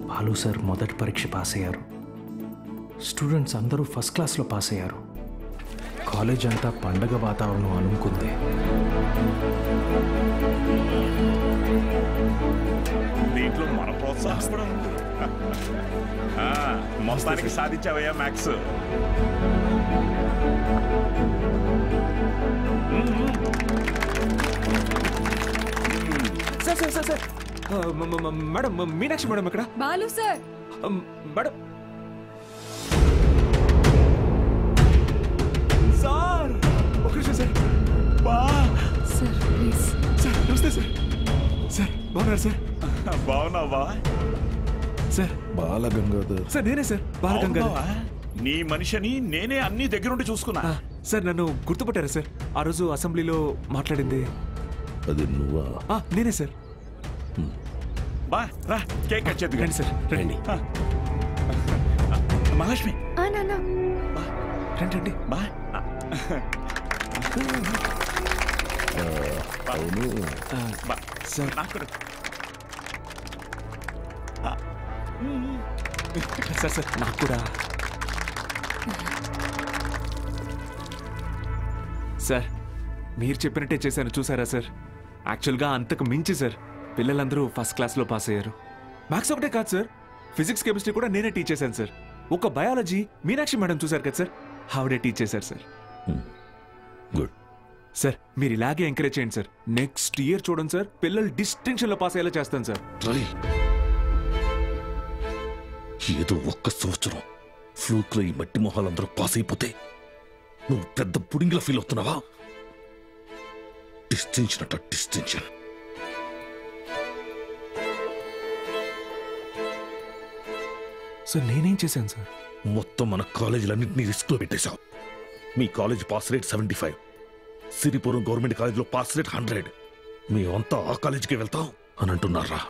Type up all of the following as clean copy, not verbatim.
Balu sir మొదటి పరీక్ష pass అయ్యారు. స్టూడెంట్స్ అందరూ ఫస్ట్ క్లాస్లో పాస్ అయ్యారు. కాలేజ్ అంతా పండగ వాతావరణం అలుముకుంది. దీంట్లో మన ప్రోత్సాహం కూడా ఉంది. మొత్తానికి సాధించావయ్యా maths. Sir sir sir sir madam, Meenakshi madam ఇక్కడ. బాలు సార్. మేడం సార్, ఒక నిమిషం సార్. Sir please. సార్ నమస్తే సార్. సార్ బాగున్నారు సార్? బాగున్నావా సార్? బాలగంగాధర్ సార్ నేనే సార్, బాలగంగాధర్. నీ మనిషిని నేనే అన్ని దగ్గరుండి చూసుకున్నా. సార్ నన్ను గుర్తుపట్టారా సార్? ఆ రోజు అసెంబ్లీలో మాట్లాడింది అది నువ్వా? నేనే సార్. బా రా, కేక్ కట్ చేద్దు. రండి సార్, రండి. మహాలక్ష్మి రండి రండి. బా అవును సార్ నాకు సార్ సార్ నాకు కూడా. సార్ మీరు చెప్పినట్టే చేశాను, చూసారా సార్? యాక్చువల్గా అంతకు మించి సార్, పిల్లలందరూ ఫస్ట్ క్లాస్లో పాస్ అయ్యారు. మ్యాథ్స్ ఒకటే కాదు సార్, ఫిజిక్స్ కెమిస్ట్రీ కూడా నేనే టీచ్ చేశాను సార్. ఒక బయాలజీ మీనాక్షి మేడం చూశారు కదా సార్, ఆవిడే టీచ్ చేశారు సార్. గుడ్ సార్ మీరు ఇలాగే ఎంకరేజ్ చేయండి సార్. నెక్స్ట్ ఇయర్ చూడండి సార్, పిల్లలు డిస్టింక్షన్లో పాస్ అయ్యేలా చేస్తాను సార్. ఏదో ఒక్క సంవత్సరం ఫ్లూక్లో ఈ మట్టి మొహాలందరూ పాస్ అయిపోతే నువ్వు పెద్ద పుడింగిలా ఫీల్ అవుతున్నావా? డిస్టింక్షన్ అట డిస్టింక్షన్. సార్ నేనేం చేశాను సార్? మొత్తం మన కాలేజీలన్నింటినీ రిస్క్ లో పెట్టేశావు. మీ college pass rate 75, Siripuram government కాలేజీలో పాస్ రేట్ 100. మేమంతా ఆ కాలేజీకి వెళ్తాం అని అంటున్నారా?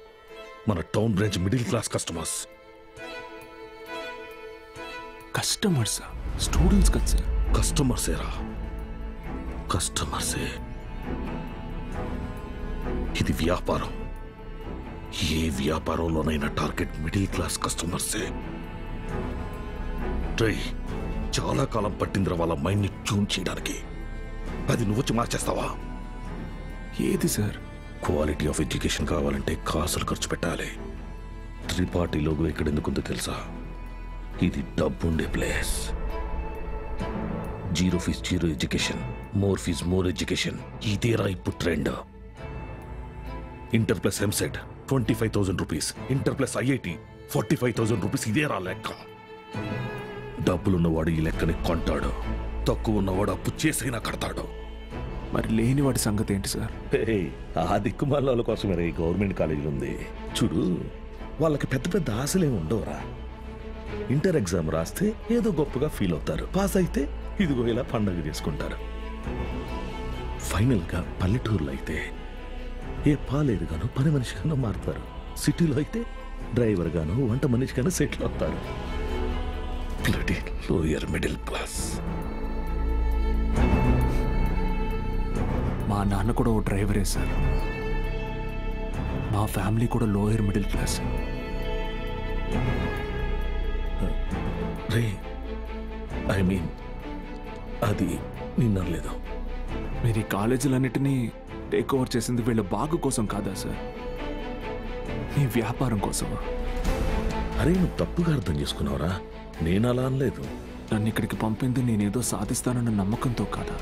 మన town branch middle class customers. Customers students కదా సార్? కస్టమర్సేరా, కస్టమర్సే. ఇది వ్యాపారం. ఏ వ్యాపారంలోనైనా టార్గెట్ మిడిల్ క్లాస్ కస్టమర్సే. చాలా కాలం పట్టిందిరా వాళ్ళ మైండ్ ని ట్యూన్ చేయడానికి. అది నువ్వు వచ్చి మార్చేస్తావా? ఏది సార్? క్వాలిటీ ఆఫ్ ఎడ్యుకేషన్ కావాలంటే కాసులు ఖర్చు పెట్టాలి. త్రిపాఠి లోగో ఇక్కడ ఎందుకుందో తెలుసా? ఇది డబ్బుండే place. Zero fees zero education, more fees more education. ఇదేరా ఇప్పుడు trend. Inter plus EAMCET 25,000 rupees, inter plus IIT 45,000 rupees. ఇదేరా లెక్క. డబ్బులున్నవాడు ఈ లెక్కని కొంటాడు, తక్కువ ఉన్నవాడు అప్పు చేసైనా కడతాడు. మరి లేని వాడి సంగతి ఏంటి సార్? ఆ దిక్కుమాల కోసమే ఈ గవర్నమెంట్ కాలేజీలు ఉంది చూడు. వాళ్ళకి పెద్ద పెద్ద ఆశలేమి ఉండవురా. ఇంటర్ ఎగ్జామ్ రాస్తే ఏదో గొప్పగా ఫీల్ అవుతారు, పాస్ అయితే ఇదిగో ఇలా పండుగ చేసుకుంటారు. ఫైనల్ గా పల్లెటూరులో అయితే ఏ పాలేరుగానో పని మనిషిగానో మారుతారు. సిటీలో అయితే డ్రైవర్ గానో వంట మనిషిగానో సెటిల్ అవుతారు. Lower middle class. మా నాన్న కూడా ఓ డ్రైవరే సార్. మా ఫ్యామిలీ కూడా lower middle class. Ray I mean అది నిన్నలేదు. మీరు ఈ కాలేజీలన్నిటినీ టేక్ ఓవర్ చేసింది వీళ్ళ బాగు కోసం కాదా సార్? మీ వ్యాపారం కోసమా? అరే నువ్వు తప్పుగా అర్థం చేసుకున్నావురా. నేను అలా అనలేదు. నన్ను ఇక్కడికి పంపింది నేనేదో సాధిస్తానన్న నమ్మకంతో కాదా,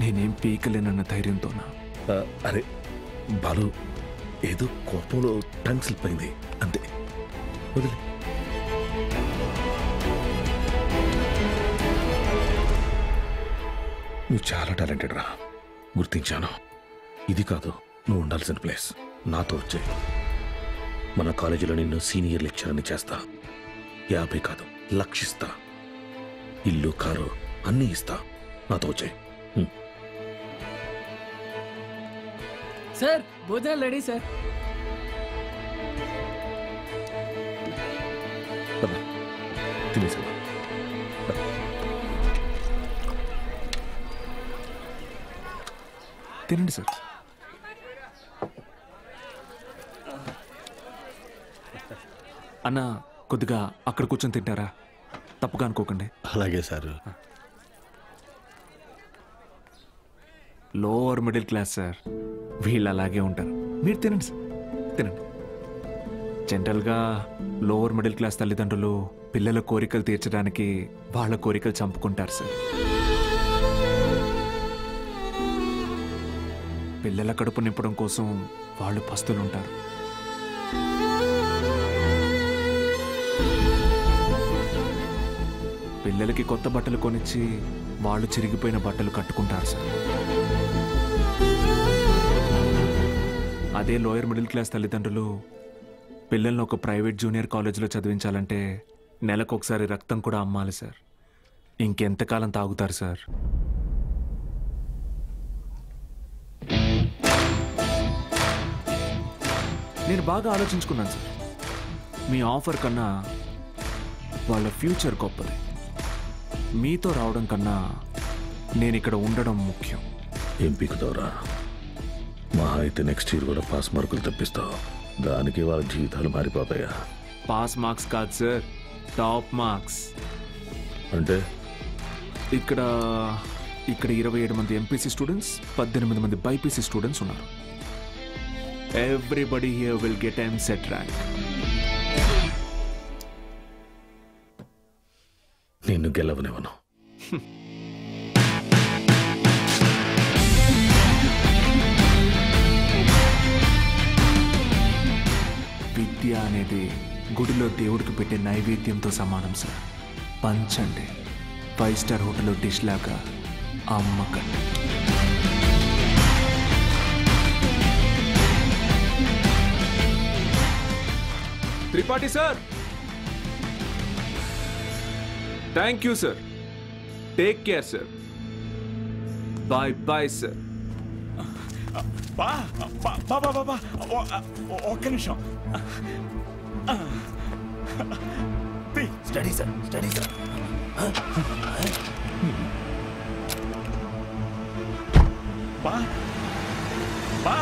నేనేం పీకలేనన్న ధైర్యంతోనా? అరే బాలు, ఏదో కోపంలో టంగ్ స్లిప్ అయింది అంతే, వదిలే. నువ్వు చాలా టాలెంటెడ్ రా, గుర్తించాను. ఇది కాదు నువ్వు ఉండాల్సిన ప్లేస్. నాతో వచ్చే మన కాలేజీలో నిన్ను సీనియర్ లెక్చరర్ని చేస్తా. 50 కాదు, లక్షిస్తా. ఇల్లు కారు అన్నీ ఇస్తా. నాతో వచ్చే. సార్ భోజనాలు రెడీ సార్. తినేసా? తినండి సార్. అన్న కొద్దిగా అక్కడ కూర్చొని తింటారా? తప్పుగా అనుకోకండి. అలాగే sir. Lower middle class sir, వీళ్ళు అలాగే ఉంటారు. మీరు తినండి సార్, తినండి. జనరల్గా లోవర్ మిడిల్ క్లాస్ తల్లిదండ్రులు పిల్లల కోరికలు తీర్చడానికి వాళ్ళ కోరికలు చంపుకుంటారు సార్. పిల్లల కడుపు నింపడం కోసం వాళ్ళు పస్తులుంటారు. పిల్లలకి కొత్త బట్టలు కొనిచ్చి వాళ్ళు చిరిగిపోయిన బట్టలు కట్టుకుంటారు సార్. అదే లోయర్ మిడిల్ క్లాస్ తల్లిదండ్రులు పిల్లల్ని ఒక ప్రైవేట్ జూనియర్ కాలేజీలో చదివించాలంటే నెలకొకసారి రక్తం కూడా అమ్మాలి సార్. ఇంకెంతకాలం తాగుతారు సార్? నేను బాగా ఆలోచించుకున్నాను సార్. మీ ఆఫర్ కన్నా వాళ్ళ ఫ్యూచర్ గొప్పది. మీతో రావడం కన్నా నేను ఇక్కడ ఉండడం ముఖ్యం. ఏం పీకుతావురా? మహా అయితే నెక్స్ట్ ఇయర్ కూడా పాస్ మార్కులు తెప్పిస్తావు. దానికి వాళ్ళ జీవితాలు మారిపోతాయా? పాస్ మార్క్స్ కాదు సార్, టాప్ మార్క్స్. అంటే ఇక్కడ 27 మంది ఎంపీసీ స్టూడెంట్స్, 18 మంది బైపీసీ స్టూడెంట్స్ ఉన్నారు. Everybody here will get EAMCET rank. నిన్ను గెలవనివ్వను. విద్య అనేది గుడిలో దేవుడికి పెట్టే నైవేద్యంతో సమానం సార్. పంచండి, 5 స్టార్ హోటల్లో డిష్ లాగా అమ్మకండి. Tripathi sir, thank you sir. Take care sir. Bye bye sir. బా బా బా బా బా ఒక్క నిమిషం. Study sir, study sir. బా బా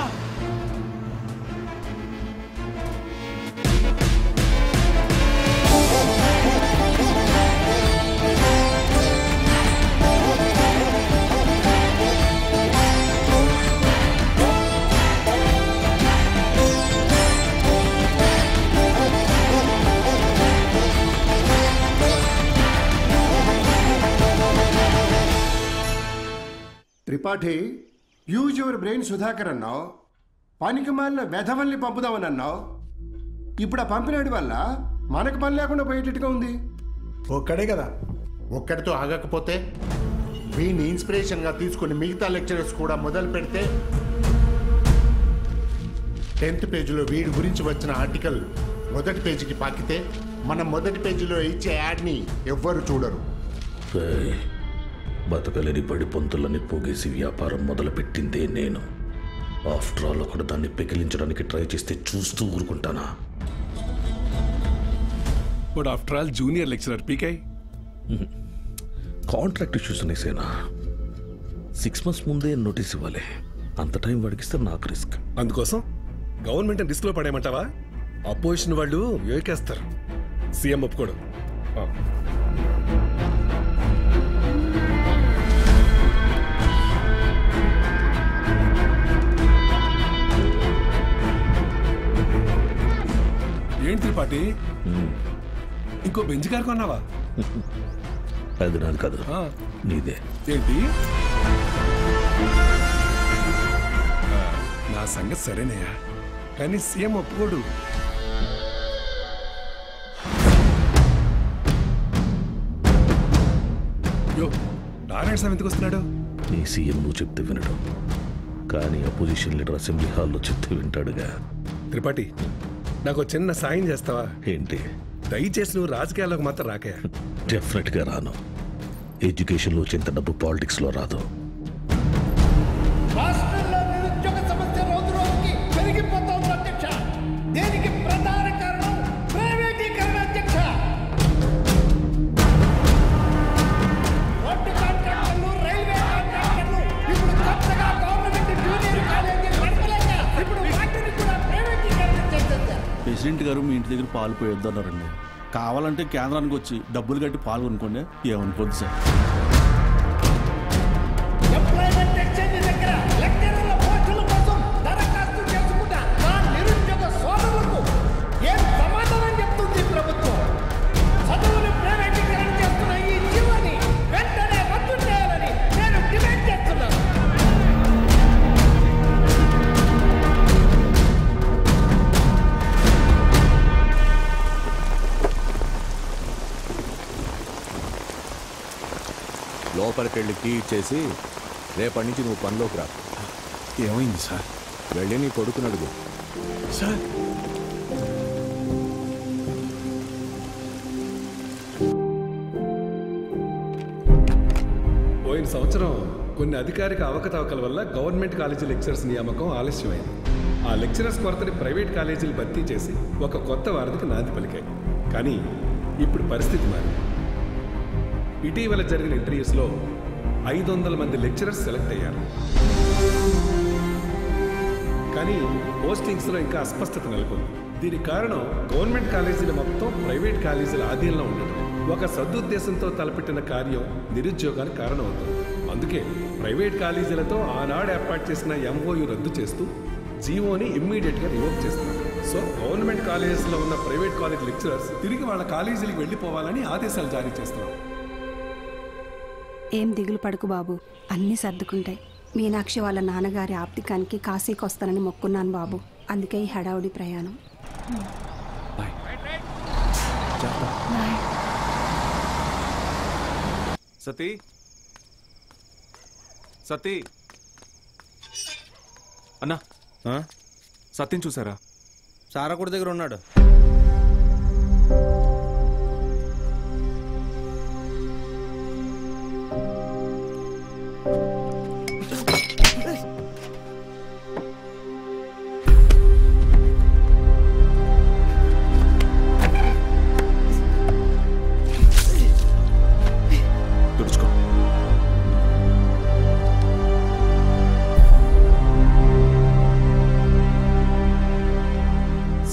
Tripathi, use your brain Sudhakar అన్నావు. పనికి మాలిన వెధవల్ని పంపుదామని అన్నావు. ఇప్పుడు ఆ పంపినాడి వల్ల మనకు పని లేకుండా పోయేటట్టుగా ఉంది. ఒక్కడే కదా, ఒక్కడితో ఆగకపోతే వీడిని ఇన్స్పిరేషన్గా తీసుకుని మిగతా లెక్చరర్స్ కూడా మొదలు పెడితే 10th పేజీలో వీడి గురించి వచ్చిన ఆర్టికల్ మొదటి పేజీకి పాకితే మనం మొదటి పేజీలో ఇచ్చే యాడ్ని ఎవ్వరు చూడరు. బతకలేని పడి పొంతులని పోగేసి వ్యాపారం మొదలుపెట్టిందే నేను. ఆఫ్టర్ ఆల్ ఒకడు దాన్ని పెకిలించడానికి ట్రై చేస్తే చూస్తూ ఊరుకుంటానా? But after all junior lecturer పీకే. కాంట్రాక్ట్ ఇష్యూస్ అనేసేనా? 6 months ముందే నోటీస్ ఇవ్వాలి. అంత టైం వాడికిస్తే నాకు రిస్క్. అందుకోసం గవర్నమెంట్ రిస్క్ లో పడేయమంటావా? అపోజిషన్ వాళ్ళు యోకేస్తారు. సీఎం ఒప్పుకోడు. ఏంటి త్రిపాఠి, ఇంకో బెంచ్ కారు కొన్నావా? అది నాది కాదు, నీదే. ఏంటి? నా సంగతి సరేనయ్యా, కానీ సీఎం ఒప్పుకోడు. యో, నారాయణ స్వామి ఎందుకు వస్తున్నాడు? నీ సీఎం నువ్వు చెప్తే వినడు, కానీ అపోజిషన్ లీడర్ అసెంబ్లీ హాల్లో చెప్తే వింటాడుగా. త్రిపాఠి, నాకు చిన్న సాయం చేస్తావా? ఏంటి? దయచేసి నువ్వు రాజకీయాల్లోకి మాత్రం రాకయా. డెఫినెట్గా రాను. ఎడ్యుకేషన్లో వచ్చేంత డబ్బు పాలిటిక్స్లో రాదు. రాష్ట్రంలో నిరుద్యోగ సమస్య రోజు రోజుకి పెరిగిపోతోంది అధ్యక్ష. దీనికి ప్రధాన కారణం ప్రైవేటీకరణ అధ్యక్ష. రోడ్డు కాంట్రాక్టర్లు, రైల్వే కాంట్రాక్టర్లు ఇప్పుడు కొత్తగా గవర్నమెంట్ జూనియర్ కాలేజీలు నడపలేక ఇప్పుడు వాటిని కూడా ప్రైవేటీకరణ చేసేసారు. ప్రెసిడెంట్ ప్రెసిడెంట్ గారు మీ ఇంటి దగ్గర పాలు పోయొద్దు అన్నారండి. కావాలంటే కేంద్రానికి వచ్చి డబ్బులు కట్టి పాలు కొనుక్కోండి, ఏమనుకోద్దు సార్. ఎంప్లాయ్మెంట్ ఎక్స్చేంజ్ దగ్గర లెక్చరర్ల పోస్టుల కోసం దరఖాస్తు చేసుకున్న నా నిరుద్యోగ సోదరులకు ఏం సమాధానం చెప్తుంది ప్రభుత్వం? చదువుని ప్రైవేటీకరణ చేస్తున్న ఈ జీవోని వెంటనే రద్దు చేయాలని నేను డిమాండ్ చేస్తున్నాను. లోపలికి వెళ్ళి కీ ఇచ్చేసి రేపటి నుంచి నువ్వు పనిలోకి రా. ఏమైంది సార్? వెళ్ళి నీ కొడుకుని అడుగు. సార్ పోయిన సంవత్సరం కొన్ని అధికారిక అవకతవకల వల్ల గవర్నమెంట్ కాలేజీ లెక్చరర్స్ నియామకం ఆలస్యమైంది. ఆ లెక్చరర్స్ కొరతని ప్రైవేట్ కాలేజీలు భర్తీ చేసి ఒక కొత్త వారధికి నాంది పలికాయి. కానీ ఇప్పుడు పరిస్థితి మారింది. ఇటీవల జరిగిన ఇంటర్వ్యూస్లో 500 మంది లెక్చరర్స్ సెలెక్ట్ అయ్యారు. కానీ పోస్టింగ్స్లో ఇంకా అస్పష్టత నెలకొంది. దీనికి కారణం గవర్నమెంట్ కాలేజీలు మొత్తం ప్రైవేట్ కాలేజీల ఆధీనంలో ఉండటం. ఒక సదుద్దేశంతో తలపెట్టిన కార్యం నిరుద్యోగానికి కారణమవుతుంది. అందుకే ప్రైవేట్ కాలేజీలతో ఆనాడు ఏర్పాటు చేసిన ఎంఓయు రద్దు చేస్తూ జీవోని ఇమ్మీడియట్గా రివోక్ చేస్తున్నారు. సో గవర్నమెంట్ కాలేజెస్లో ఉన్న ప్రైవేట్ కాలేజ్ లెక్చరర్స్ తిరిగి వాళ్ళ కాలేజీలకు వెళ్ళిపోవాలని ఆదేశాలు జారీ చేస్తున్నారు. ఏం దిగులు పడుకు బాబు, అన్నీ సర్దుకుంటాయి. మీనాక్షి వాళ్ళ నాన్నగారి ఆప్తికానికి కాశీకి వస్తానని మొక్కున్నాను బాబు, అందుకే ఈ హడావుడి ప్రయాణం. సతీ సతీ అన్నా, సత్యం చూసారా? సారాకుడి దగ్గర ఉన్నాడు. తుడుచుకో.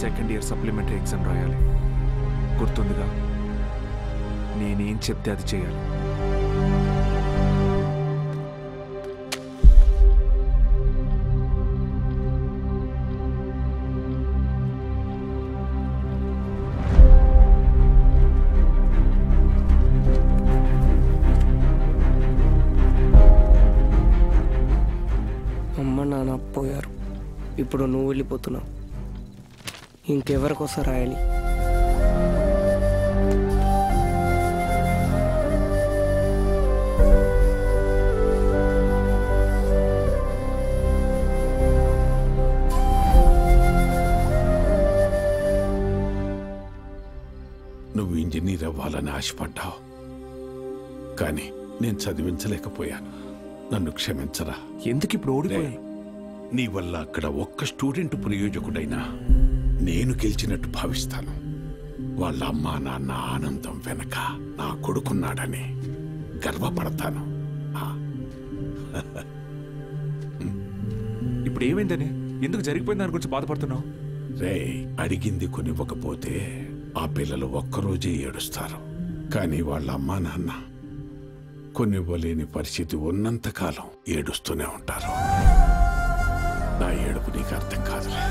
సెకండ్ ఇయర్ సప్లిమెంటరీ ఎగ్జామ్ రాయాలి, గుర్తుందిగా? నేనేం చెప్తే అది చేయాలి. అమ్మ నాన్న పోయారు, ఇప్పుడు నువ్వు వెళ్ళిపోతున్నావు. ఇంకెవరికోసం రాయాలి? నువ్వు ఇంజనీర్ అవ్వాలని ఆశపడ్డావు, కానీ నేను చదివించలేకపోయాను. నన్ను క్షమించరా. ఎందుకు ఇప్పుడు ఓడిపోయాయి? నీ వల్ల అక్కడ ఒక్క స్టూడెంట్ ప్రయోజకుడైనా నేను గెలిచినట్టు భావిస్తాను. వాళ్ళ అమ్మా నాన్న ఆనందం వెనక నా కొడుకున్నాడని గర్వపడతాను. ఇప్పుడు ఏమైందని, ఎందుకు జరిగిపోయింది దాని గురించి బాధపడుతున్నావు? రే, అడిగింది కొనివ్వకపోతే ఆ పిల్లలు ఒక్కరోజే ఏడుస్తారు. కానీ వాళ్ళ అమ్మా నాన్న కొనివ్వలేని పరిస్థితి ఉన్నంతకాలం ఏడుస్తూనే ఉంటారు. నా ఏడుపు నీకు అర్థం కాదులే.